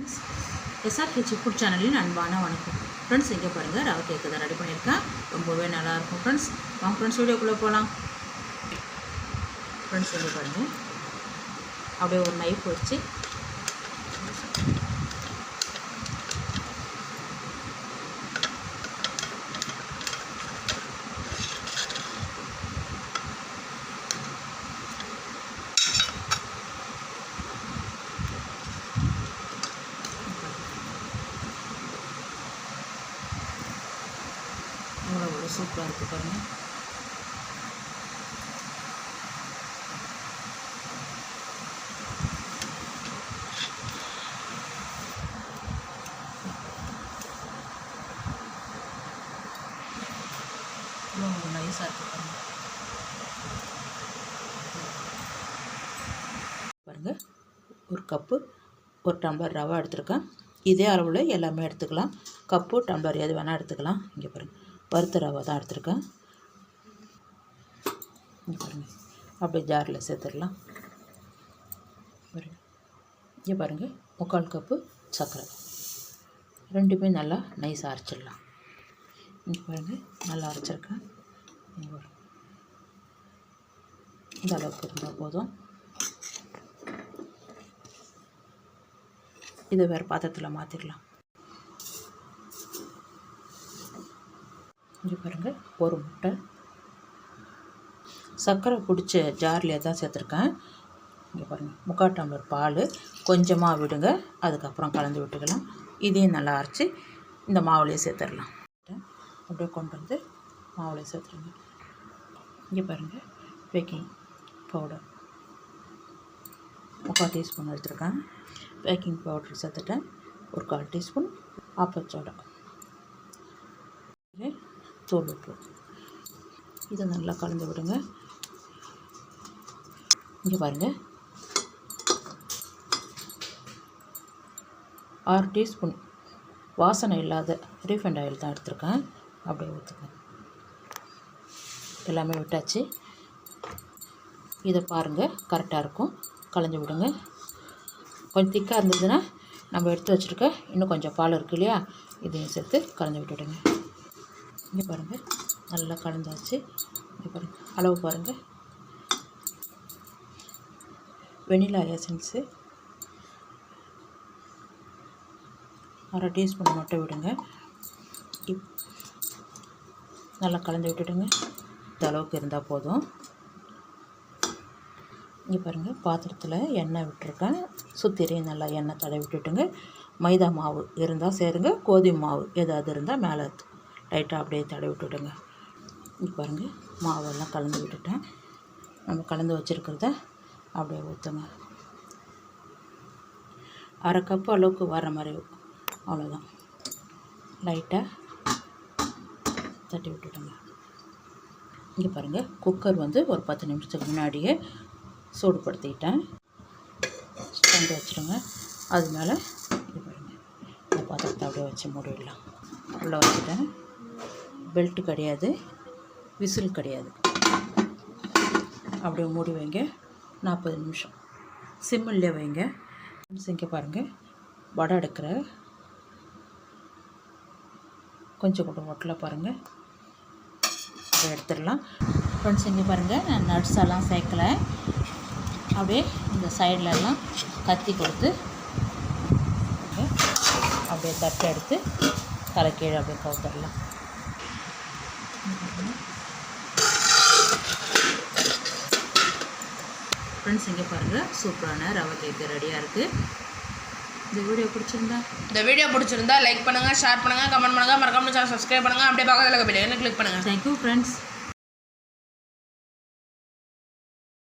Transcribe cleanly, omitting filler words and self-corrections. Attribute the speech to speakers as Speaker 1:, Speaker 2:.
Speaker 1: SRH food சேனலின் அன்பான வணக்கம் ஃப்ரெண்ட்ஸ். இங்கே பாருங்கள், ரவை கேக்கு தான் ரெடி பண்ணியிருக்கேன். ரொம்பவே நல்லாயிருக்கும் ஃப்ரெண்ட்ஸ். வாங்க ஃப்ரெண்ட்ஸ், வீடியோக்குள்ளே போகலாம். ஃப்ரெண்ட்ஸ் இங்கே பாருங்கள், அப்படியே ஒரு நைஃப் வச்சு அவ்வளோ சூப்பராக இருக்குது பாருங்கள். இவ்வளோ நைஸாக இருக்குது பாருங்கள். ஒரு கப்பு ஒரு டம்ளர் ரவை எடுத்துருக்கேன். இதே அளவில் எல்லாமே எடுத்துக்கலாம். கப்பு டம்ளர் எது வேணால் எடுத்துக்கலாம். இங்கே பாருங்கள், வறுத்த ரவை தான் எடுத்துருக்கேன். இங்கே பாருங்கள், அப்படியே ஜாரில் சேர்த்துடலாம். இங்கே பாருங்கள், 3/4 கப்பு சர்க்கரை, ரெண்டுமே நல்லா நைஸாக அரைச்சிடலாம். இங்கே பாருங்கள், நல்லா அரைச்சிருக்கேன். இந்த அளவுக்கு இருந்தால் போதும். இதை வேறு பாத்திரத்தில் மாற்றிடலாம். இங்கே பாருங்கள், ஒரு முட்டை, சர்க்கரை பிடிச்ச ஜார்லேயே தான் சேர்த்துருக்கேன். இங்கே பாருங்கள், 3/4 டம்ளர் பால் கொஞ்சமாக விடுங்க, அதுக்கப்புறம் கலந்து விட்டுக்கலாம். இதையும் நல்லா அரைச்சி இந்த மாவுலேயே சேர்த்துடலாம். அப்படியே கொண்டு வந்து மாவுலேயே சேர்த்துருங்க. இங்கே பாருங்கள், பேக்கிங் பவுடர் 3/4 டீஸ்பூன் எடுத்துருக்கேன். பேக்கிங் பவுடர் சேர்த்துட்டேன். ஒரு 1/4 டீஸ்பூன் ஆப்பச்சோடா, தூள் உப்பு, இதை நல்லா கலந்து விடுங்க. இங்கே பாருங்கள், 6 டீஸ்பூன் வாசனை இல்லாத ரீஃபைண்ட் ஆயில் தான் எடுத்துருக்கேன். அப்படியே ஊற்றுங்க. எல்லாமே விட்டாச்சு. இதை பாருங்கள், கரெக்டாக இருக்கும். கலந்து விடுங்க. கொஞ்சம் திக்காக இருந்ததுன்னா நம்ம எடுத்து வச்சுருக்க இன்னும் கொஞ்சம் பால் இருக்குது இல்லையா, இதையும் சேர்த்து கலந்து விட்டுடுங்க. இங்கே பாருங்கள், நல்லா கலந்தாச்சு. இங்கே பாருங்கள், அளவு பாருங்கள். வெனிலா எசன்ஸு 1/2 டீஸ்பூன் மட்டும் விடுங்க. நல்லா கலந்து விட்டுடுங்க. இந்த அளவுக்கு இருந்தால் போதும். இங்கே பாருங்கள், பாத்திரத்தில் எண்ணெய் விட்டுருக்கேன். சுற்றிலையும் நல்லா எண்ணெய் தடவி விட்டுட்டுங்க. மைதா மாவு இருந்தால் சேருங்க, கோதுமை மாவு ஏதாவது இருந்தால் மேலே லைட்டாக அப்படியே தடவி விட்டுடுங்க. இங்கே பாருங்கள், மாவெல்லாம் கலந்து விட்டுட்டேன். நம்ம கலந்து வச்சுருக்கிறத அப்படியே ஊற்றுங்க. 1/2 கப்பு அளவுக்கு வர மாதிரி, அவ்வளோதான். லைட்டாக தட்டி விட்டுடுங்க. இங்கே பாருங்கள், குக்கர் வந்து ஒரு 10 நிமிஷத்துக்கு முன்னாடியே சூடுபடுத்திக்கிட்டேன். ஸ்டாண்ட் வச்சுருங்க. அது மேலே இது பாருங்கள், இந்த பாத்திரத்தை அப்படியே வச்சு மூடிடலாம். உள்ளே வச்சுட்டேன். பெல்ட்டு கிடையாது, விசில் கிடையாது. அப்படியே மூடி வைங்க. 40 நிமிஷம் சிம்மில்லே வைங்க. இங்கே பாருங்கள், வடை எடுக்கிற கொஞ்சம் கூட ஒட்டலை பாருங்கள். அதை எடுத்துடலாம். ஃப்ரெண்ட்ஸ் இங்கே பாருங்கள், நான் நட்ஸ் எல்லாம் சேர்க்கலை. அப்படியே இந்த சைட்லெல்லாம் கத்தி கொடுத்து அப்படியே தட்டை எடுத்து தலைக்கீழே அப்படியே கவுத்துடலாம். ஃப்ரெண்ட்ஸ் இங்கே பாருங்கள், சூப்பரான ரவை கேக்கு ரெடியாக இருக்குது. இந்த வீடியோ பிடிச்சிருந்தா லைக் பண்ணுங்கள், ஷேர் பண்ணுங்கள், கமெண்ட் பண்ணுங்கள், மறக்காம சேனல் சப்ஸ்கிரைப் பண்ணுங்கள். அப்படியே பக்கத்தில் இருக்க பெல் ஐகானை கிளிக் பண்ணுங்கள். Thank you friends.